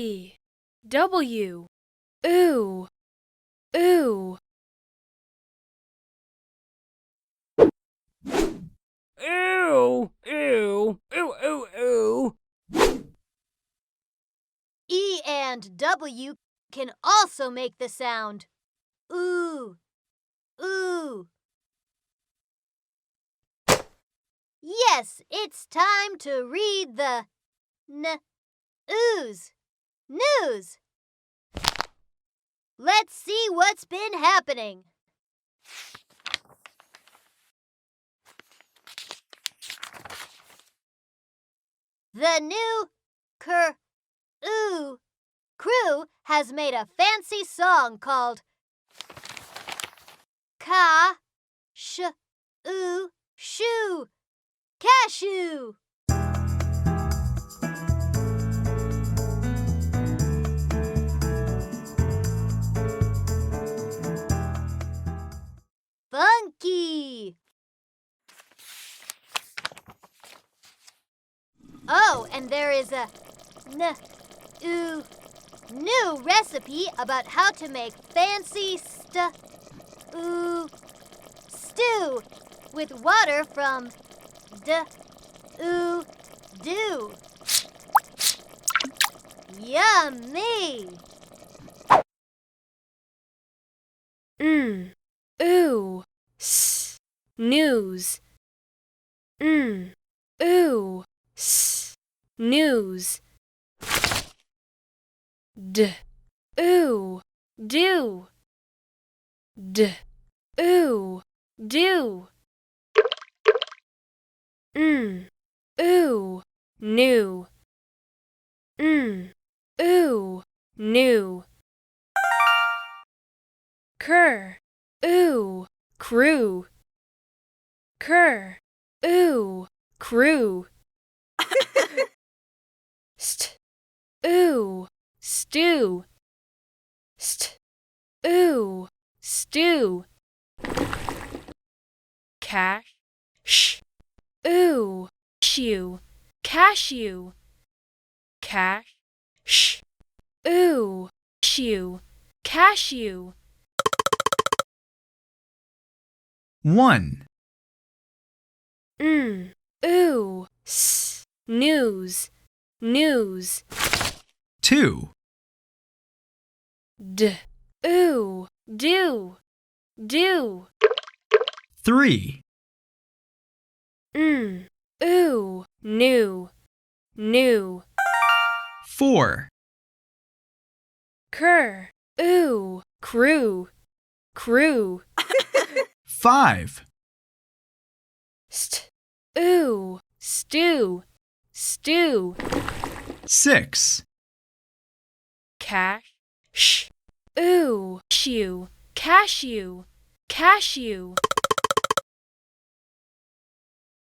W, W, oo, oo. Ooh, ooh, ooh, ooh, ooh. E and W can also make the sound ooh, ooh. Yes, it's time to read the ooze, news. Let's see what's been happening. The new crew has made a fancy song called Ka-sh-oo-shoo, cashew. Funky. Oh, and there is a new recipe about how to make fancy stew with water from dew. Yummy! Ooh, s, news. Ooh, s, news. D, ooh, do. D, ooh, do. Ooh, new. Ooh, new. Cur, ooh, crew. Cur, ooh, crew. St, ooh, stew. St, ooh, stew. Cash, sh, ooh, cashew, cashew. Cash, sh, ooh, cashew, cashew. 1, Ooh, s, news, news. 2, D, ooh, do, do. 3, Ooh, new, new. 4, Cur, ooh, crew, crew. 5, St, ooh, stew, stew. 6, Cash, sh, ooh, cashew, cashew, cashew.